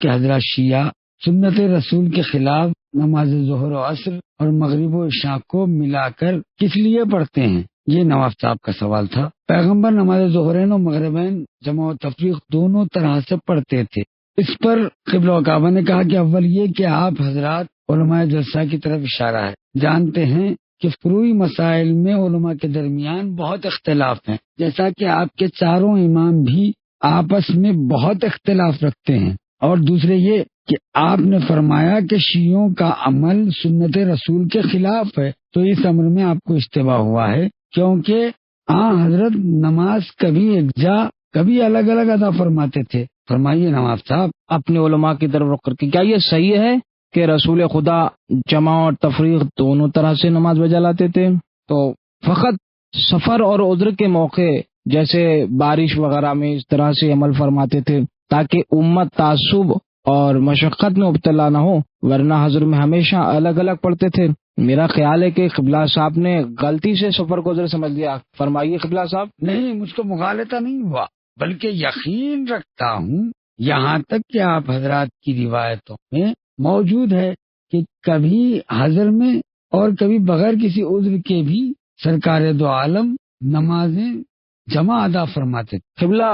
کہ حضرات شیعہ سنت رسول کے خلاف نماز ظہر و عصر اور مغرب و عشاء کو ملا کر کس لیے پڑھتے ہیں؟ یہ نواز صاحب کا سوال تھا۔ پیغمبر نماز ظہرین و مغربین جمع و تفریق دونوں طرح سے پڑھتے تھے۔ اس پر قبلہ و کعبہ نے کہا کہ اول یہ کہ آپ حضرات علماء جلسہ کی طرف اشارہ ہے، جانتے ہیں کہ فروعی مسائل میں علماء کے درمیان بہت اختلاف ہیں، جیسا کہ آپ کے چاروں امام بھی آپس میں بہت اختلاف رکھتے ہیں۔ اور دوسرے یہ کہ آپ نے فرمایا کہ شیعوں کا عمل سنت رسول کے خلاف ہے، تو اس امر میں آپ کو اشتباہ ہوا ہے، کیونکہ حضرت نماز کبھی یکجا کبھی الگ الگ ادا فرماتے تھے۔ فرمائیے نواب صاحب۔ اپنے علماء کی طرف رخ کر کے، کیا یہ صحیح ہے کہ رسول خدا جمع اور تفریق دونوں طرح سے نماز بجا لاتے تھے؟ تو فقط سفر اور عذر کے موقع جیسے بارش وغیرہ میں اس طرح سے عمل فرماتے تھے تاکہ امت تعصب اور مشقت میں مبتلا نہ ہو، ورنہ حضور میں ہمیشہ الگ الگ پڑھتے تھے۔ میرا خیال ہے کہ قبلہ صاحب نے غلطی سے سفر کو عذر سمجھ لیا۔ فرمائیے قبلہ صاحب۔ نہیں، مجھ کو مغالطہ نہیں ہوا، بلکہ یقین رکھتا ہوں یہاں تک کہ آپ حضرات کی روایتوں میں موجود ہے کہ کبھی حضر میں اور کبھی بغیر کسی عذر کے بھی سرکار دو عالم نمازیں جمع ادا فرماتے تھے۔ قبلہ،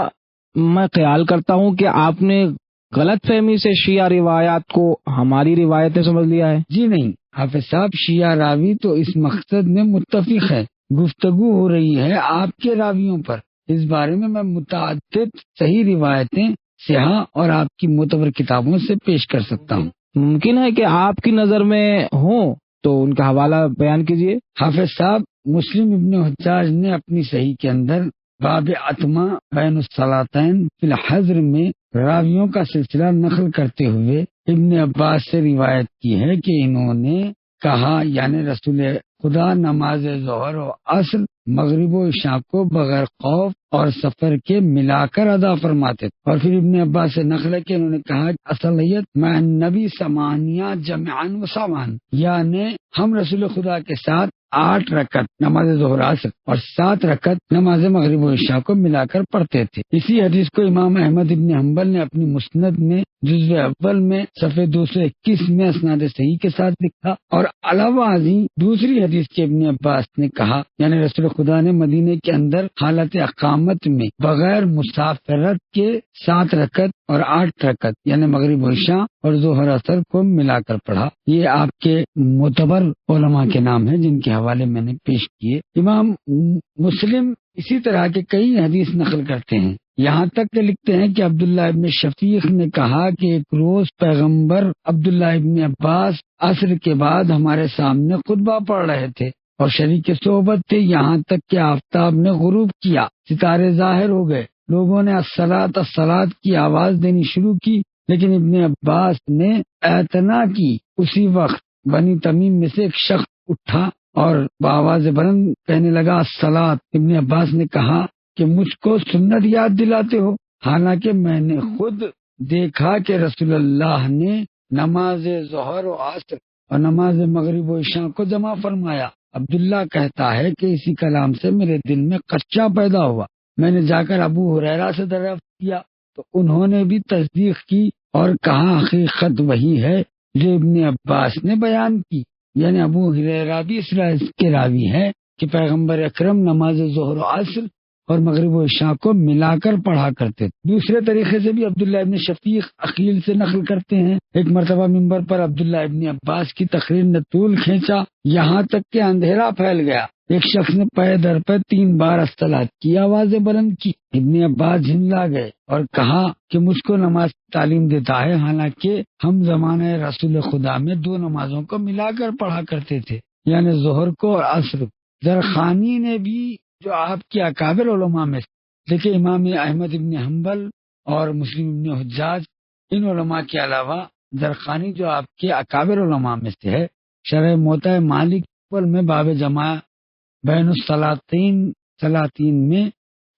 میں خیال کرتا ہوں کہ آپ نے غلط فہمی سے شیعہ روایات کو ہماری روایتیں سمجھ لیا ہے۔ جی نہیں حافظ صاحب، شیعہ راوی تو اس مقصد میں متفق ہے، گفتگو ہو رہی ہے آپ کے راویوں پر۔ اس بارے میں متعدد صحیح روایتیں سیاح اور آپ کی معتبر کتابوں سے پیش کر سکتا ہوں۔ ممکن ہے کہ آپ کی نظر میں ہوں تو ان کا حوالہ بیان کیجیے۔ حافظ صاحب، مسلم ابن حجاج نے اپنی صحیح کے اندر باب اتما بین الصلاتین فی الحضر میں راویوں کا سلسلہ نقل کرتے ہوئے ابن عباس سے روایت کی ہے کہ انہوں نے کہا، یعنی رسول خدا نماز ظہر و عصر مغرب و عشاء کو بغیر خوف اور سفر کے ملا کر ادا فرماتے تھے۔ اور پھر ابن عباس سے نقل ہے کہ انہوں نے کہا اصلیت مع النبی ثمانیہ جمعاً و سامان، یعنی ہم رسول خدا کے ساتھ 8 رکعت نماز ظہر عصر اور 7 رکعت نماز مغرب و عشاء کو ملا کر پڑھتے تھے۔ اسی حدیث کو امام احمد ابن حنبل نے اپنی مسند میں جزو اول میں صفحہ 221 میں اسناد صحیح کے ساتھ لکھا۔ اور علاوہ ازیں دوسری حدیث کے ابن عباس نے کہا، یعنی رسول خدا نے مدینے کے اندر حالت اقامت میں بغیر مسافرت کے 7 رکعت اور 8 رکعت یعنی مغرب و عشاء اور ظہر اثر کو ملا کر پڑھا۔ یہ آپ کے معتبر علماء کے نام ہیں جن کے حوالے میں نے پیش کیے۔ امام مسلم اسی طرح کے کئی حدیث نقل کرتے ہیں، یہاں تک کہ لکھتے ہیں کہ عبداللہ ابن شفیق نے کہا کہ ایک روز پیغمبر عبداللہ ابن عباس عصر کے بعد ہمارے سامنے خطبہ پڑھ رہے تھے اور شریک صحبت تھے، یہاں تک کہ آفتاب نے غروب کیا، ستارے ظاہر ہو گئے، لوگوں نے الصلاۃ الصلاۃ کی آواز دینی شروع کی، لیکن ابن عباس نے اعتنا کی۔ اسی وقت بنی تمیم میں سے ایک شخص اٹھا اور بآواز بلند کہنے لگا الصلاۃ۔ ابن عباس نے کہا کہ مجھ کو سنت یاد دلاتے ہو، حالانکہ میں نے خود دیکھا کہ رسول اللہ نے نماز ظہر و عصر اور نماز مغرب و عشاء کو جمع فرمایا۔ عبداللہ کہتا ہے کہ اسی کلام سے میرے دل میں خدشہ پیدا ہوا، میں نے جا کر ابو ہریرہ سے دریافت کیا تو انہوں نے بھی تصدیق کی اور کہا حقیقت وہی ہے جو ابن عباس نے بیان کی، یعنی ابو ہریرہ بھی اس رائے کے راوی ہے کہ پیغمبر اکرم نماز ظہر و عصر اور مغرب و عشاء کو ملا کر پڑھا کرتے تھے۔ دوسرے طریقے سے بھی عبداللہ ابن شفیق عقیل سے نقل کرتے ہیں، ایک مرتبہ منبر پر عبداللہ ابن عباس کی تقریر نے طول کھینچا، یہاں تک کہ اندھیرا پھیل گیا۔ ایک شخص نے پے در پہ 3 بار الصلاۃ کی آوازیں بلند کی۔ ابن عباس جھنجلا گئے اور کہا کہ مجھ کو نماز تعلیم دیتا ہے، حالانکہ ہم زمانہ رسول خدا میں 2 نمازوں کو ملا کر پڑھا کرتے تھے، یعنی ظہر کو اور عصر۔ زرخانی نے بھی، جو آپ کے اکابر علماء میں دیکھیں امام احمد ابن حنبل اور مسلم ابن حجاج، ان علماء کے علاوہ زرخانی جو آپ کے اکابر علماء میں سے ہے، شرح موطا مالک میں باب جمع بین الصلاتین میں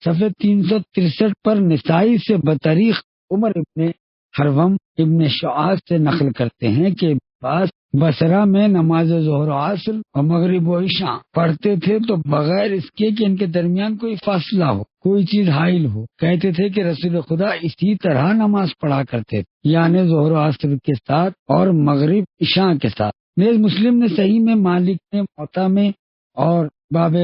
صفحہ 363 پر نسائی سے بطریق عمر ابن حرم ابن شعاذ سے نقل کرتے ہیں کہ عباس بصرہ میں نماز ظہر و عصر اور مغرب و عشاء پڑھتے تھے تو بغیر اس کے کہ ان کے درمیان کوئی فاصلہ ہو، کوئی چیز حائل ہو، کہتے تھے کہ رسول خدا اسی طرح نماز پڑھا کرتے تھے، یعنی ظہر و عصر کے ساتھ اور مغرب عشاء کے ساتھ۔ نیز مسلم نے صحیح میں، مالک نے موطا میں اور باب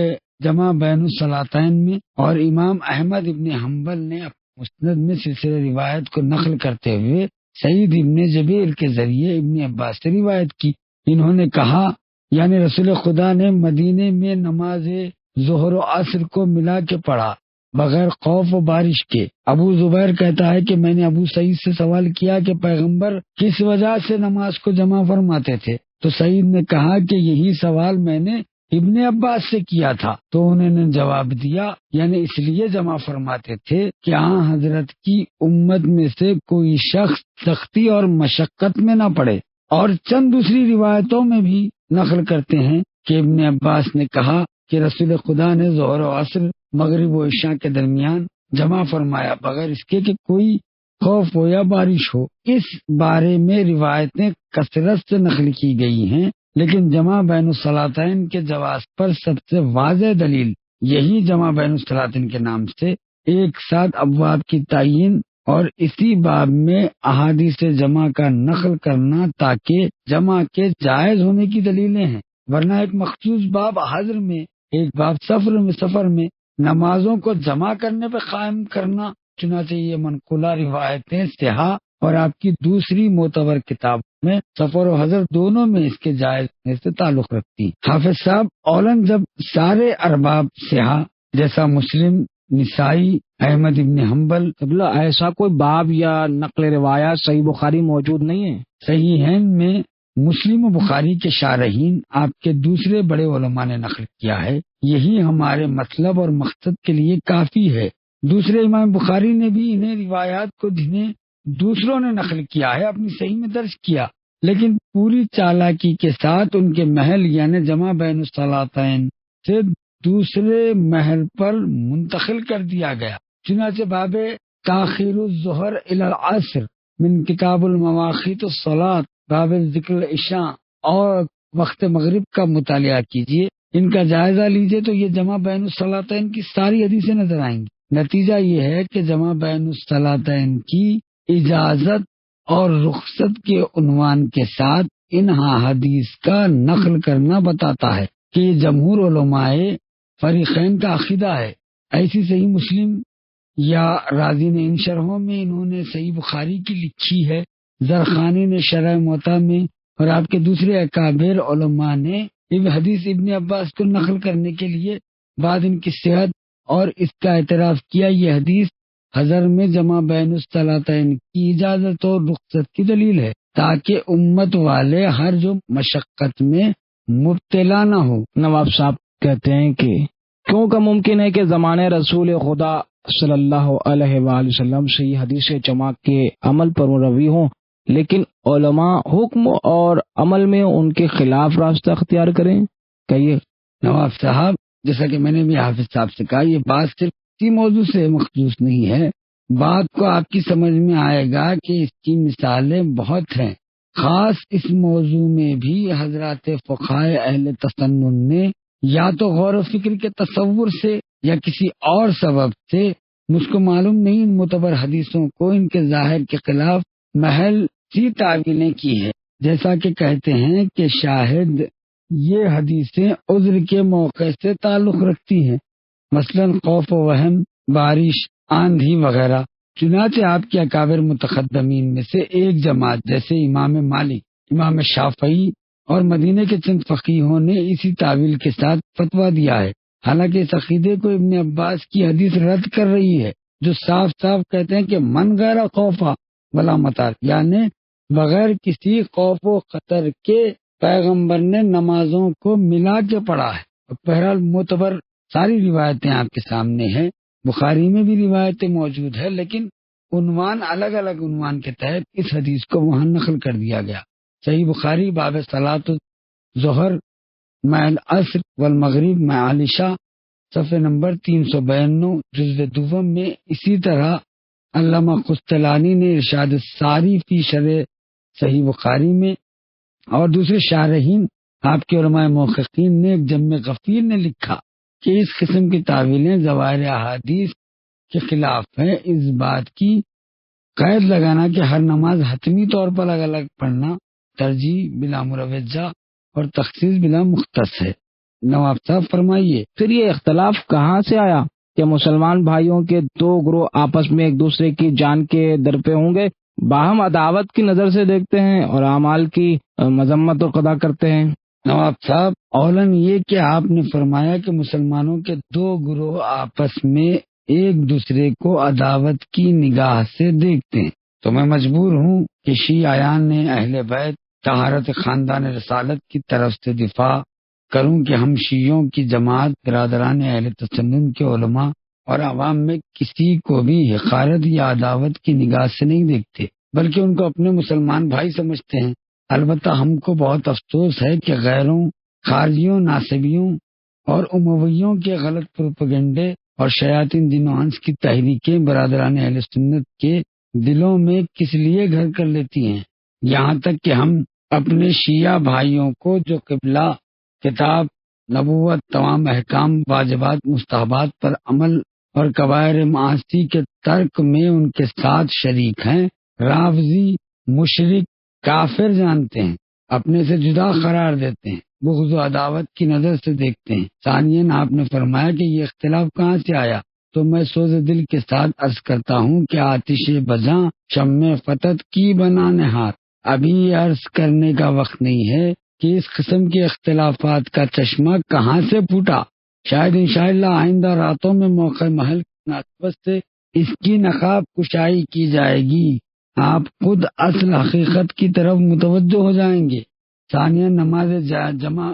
جمع بین الصلاتین میں، اور امام احمد ابن حنبل نے مسند میں سلسلہ روایت کو نقل کرتے ہوئے سعید ابن جبیر کے ذریعے ابن عباس سے روایت کی۔ انہوں نے کہا، یعنی رسول خدا نے مدینے میں نماز ظہر و عصر کو ملا کے پڑھا بغیر خوف و بارش کے۔ ابو زبیر کہتا ہے کہ میں نے ابو سعید سے سوال کیا کہ پیغمبر کس وجہ سے نماز کو جمع فرماتے تھے، تو سعید نے کہا کہ یہی سوال میں نے ابن عباس سے کیا تھا، تو انہوں نے جواب دیا، یعنی اس لیے جمع فرماتے تھے کہ ہاں حضرت کی امت میں سے کوئی شخص سختی اور مشقت میں نہ پڑے۔ اور چند دوسری روایتوں میں بھی نقل کرتے ہیں کہ ابن عباس نے کہا کہ رسول خدا نے ظہر و عصر مغرب و عشاء کے درمیان جمع فرمایا بغیر اس کے کہ کوئی خوف ہو یا بارش ہو۔ اس بارے میں روایتیں کثرت سے نقل کی گئی ہیں، لیکن جمع بین الصلاتین کے جواز پر سب سے واضح دلیل یہی جمع بین الصلاتین کے نام سے ایک ساتھ ابواب کی تعین اور اسی باب میں احادیث جمع کا نقل کرنا تاکہ جمع کے جائز ہونے کی دلیلیں ہیں، ورنہ ایک مخصوص باب حضر میں، ایک باب سفر میں نمازوں کو جمع کرنے پہ قائم کرنا۔ چنانچہ یہ منقولہ روایتیں صحاح اور آپ کی دوسری معتبر کتاب میں سفر و حضر دونوں میں اس کے جائز ہونے سے تعلق رکھتی۔ حافظ صاحب، اولن جب سارے ارباب صحاح جیسا مسلم، نسائی، احمد ابن حنبل، ایسا کوئی باب یا نقل روایات صحیح بخاری موجود نہیں ہے؟ صحیحین میں مسلم و بخاری کے شارحین آپ کے دوسرے بڑے علماء نے نقل کیا ہے، یہی ہمارے مطلب اور مقصد کے لیے کافی ہے۔ دوسرے امام بخاری نے بھی انہیں روایات کو جنہیں دوسروں نے نقل کیا ہے اپنی صحیح میں درج کیا، لیکن پوری چالاکی کے ساتھ ان کے محل یعنی جمع بین الصلاتین سے دوسرے محل پر منتقل کر دیا گیا۔ چنانچہ باب تاخیر الظہر الی العصر من کتاب المواقیت الصلاۃ، باب ذکر العشاء اور وقت مغرب کا مطالعہ کیجیے، ان کا جائزہ لیجیے تو یہ جمع بین الصلاتین کی ساری حدیثیں نظر آئیں گی۔ نتیجہ یہ ہے کہ جمع بین الصلاتین کی اجازت اور رخصت کے عنوان کے ساتھ ان حدیث کا نقل کرنا بتاتا ہے کہ یہ جمہور علماء فریقین کا عقیدہ ہے۔ ایسی صحیح مسلم یا رازی نے ان شرحوں میں انہوں نے صحیح بخاری کی لکھی ہے، زرخانی نے شرح موطا میں، اور آپ کے دوسرے اکابر علماء نے حدیث ابن عباس کو نقل کرنے کے لیے بعد ان کی صحت اور اس کا اعتراف کیا یہ حدیث حضر میں جمع بین الصلاتین کی اجازت اور رخصت کی دلیل ہے، تاکہ امت والے ہر جو مشقت میں مبتلا نہ ہو۔ نواب صاحب کہتے ہیں کہ کیوں کا ممکن ہے کہ زمانے رسول خدا صلی اللہ علیہ وآلہ وسلم سے یہ حدیث جمع کے عمل پر مروی ہوں، لیکن علماء حکم اور عمل میں ان کے خلاف راستہ اختیار کریں؟ کہیے نواب صاحب، جیسا کہ میں نے بھی حافظ صاحب سے کہا، یہ بات صرف اسی موضوع سے مخصوص نہیں ہے، بات کو آپ کی سمجھ میں آئے گا کہ اس کی مثالیں بہت ہیں۔ خاص اس موضوع میں بھی حضرات فقہائے اہل تسنن نے یا تو غور و فکر کے تصور سے یا کسی اور سبب سے، مجھ کو معلوم نہیں، ان معتبر حدیثوں کو ان کے ظاہر کے خلاف محل سی تعویلیں کی ہے، جیسا کہ کہتے ہیں کہ شاہد یہ حدیثیں عذر کے موقع سے تعلق رکھتی ہیں، مثلا خوف و وہم، بارش، آندھی وغیرہ۔ چنانچہ آپ کے اکابر متقدمین میں سے ایک جماعت جیسے امام مالک، امام شافعی اور مدینے کے چند فقیہوں نے اسی تعویل کے ساتھ فتویٰ دیا ہے، حالانکہ اس عقیدے کو ابن عباس کی حدیث رد کر رہی ہے، جو صاف صاف کہتے ہیں کہ من غیر خوفا ولا مطر، یعنی بغیر کسی خوف و خطر کے پیغمبر نے نمازوں کو ملا کے پڑھا ہے۔ بہرحال معتبر ساری روایتیں آپ کے سامنے ہیں، بخاری میں بھی روایتیں موجود ہے، لیکن عنوان الگ الگ عنوان کے تحت اس حدیث کو وہاں نقل کر دیا گیا۔ صحیح بخاری باب صلاۃ الظہر مع العصر والمغرب مع العشاء، صفحہ نمبر 392 جزء دوم میں۔ اسی طرح علامہ قسطلانی نے ارشاد الساری فی شرح صحیح بخاری میں اور دوسرے شارحین آپ کے علماء محققین نے ایک جم غفیر نے لکھا کہ اس قسم کی تعویلیں ظواہر احادیث کے خلاف ہیں۔ اس بات کی قید لگانا کہ ہر نماز حتمی طور پر الگ الگ پڑھنا ترجیح بلا مروجہ اور تخصیص بلا مختص ہے۔ نواب صاحب فرمائیے۔ پھر یہ اختلاف کہاں سے آیا کہ مسلمان بھائیوں کے دو گروہ آپس میں ایک دوسرے کی جان کے در پہ ہوں گے، باہم عداوت کی نظر سے دیکھتے ہیں اور اعمال کی مذمت و قضا کرتے ہیں؟ نواب صاحب، اولن یہ کہ آپ نے فرمایا کہ مسلمانوں کے دو گروہ آپس میں ایک دوسرے کو عداوت کی نگاہ سے دیکھتے ہیں، تو میں مجبور ہوں کہ شیعیان نے اہل بیت طہارت خاندان رسالت کی طرف سے دفاع کروں کہ ہم شیعوں کی جماعت برادران اہل تسنن کے علماء اور عوام میں کسی کو بھی حقارت یا عداوت کی نگاہ سے نہیں دیکھتے، بلکہ ان کو اپنے مسلمان بھائی سمجھتے ہیں۔ البتہ ہم کو بہت افسوس ہے کہ غیروں، خارجیوں، ناصبیوں اور امویوں کے غلط پروپیگنڈے اور شیاطین دین و انس کی تحریکیں برادران اہل سنت کے دلوں میں کس لیے گھر کر لیتی ہیں، یہاں تک کہ ہم اپنے شیعہ بھائیوں کو جو قبلہ، کتاب، نبوت، تمام احکام، واجبات، مستحبات پر عمل اور کبائر معاصی کے ترک میں ان کے ساتھ شریک ہیں، رافضی، مشرک، کافر جانتے ہیں، اپنے سے جدا قرار دیتے ہیں، بغض و عداوت کی نظر سے دیکھتے ہیں۔ ثانیاً آپ نے فرمایا کہ یہ اختلاف کہاں سے آیا، تو میں سوز دل کے ساتھ عرض کرتا ہوں کہ آتش بزاں شمع فتت کی بنا نہار، ابھی یہ عرض کرنے کا وقت نہیں ہے کہ اس قسم کے اختلافات کا چشمہ کہاں سے پھوٹا۔ شاید انشاءاللہ آئندہ راتوں میں موقع محل کی مناسبت سے اس کی نقاب کشائی کی جائے گی، آپ خود اصل حقیقت کی طرف متوجہ ہو جائیں گے۔ ثانیہ، نماز جمع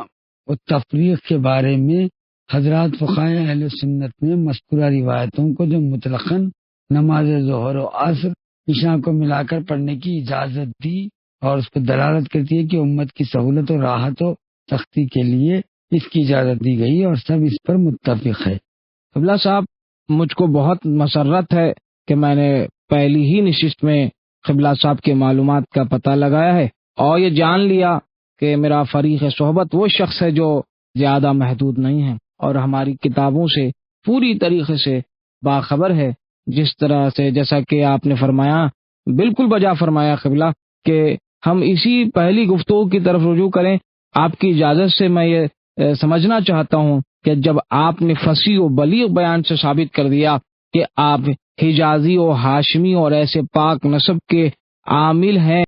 و تفریق کے بارے میں حضرات فقہائے اہل سنت نے مذکورہ روایتوں کو جو مطلقاً نماز ظہر و عصر عشاء کو ملا کر پڑھنے کی اجازت دی اور اس پر دلالت کرتی ہے کہ امت کی سہولت و راحت و سختی کے لیے اس کی اجازت دی گئی اور سب اس پر متفق ہے۔ قبلہ صاحب، مجھ کو بہت مسرت ہے کہ میں نے پہلی ہی نشست میں قبلہ صاحب کے معلومات کا پتہ لگایا ہے اور یہ جان لیا کہ میرا فریق صحبت وہ شخص ہے جو زیادہ محدود نہیں ہے اور ہماری کتابوں سے پوری طریقے سے باخبر ہے، جس طرح سے جیسا کہ آپ نے فرمایا، بالکل بجا فرمایا قبلہ، کہ ہم اسی پہلی گفتگو کی طرف رجوع کریں۔ آپ کی اجازت سے میں یہ سمجھنا چاہتا ہوں کہ جب آپ نے فصیح و بلیغ بیان سے ثابت کر دیا کہ آپ حجازی و ہاشمی اور ایسے پاک نسب کے عامل ہیں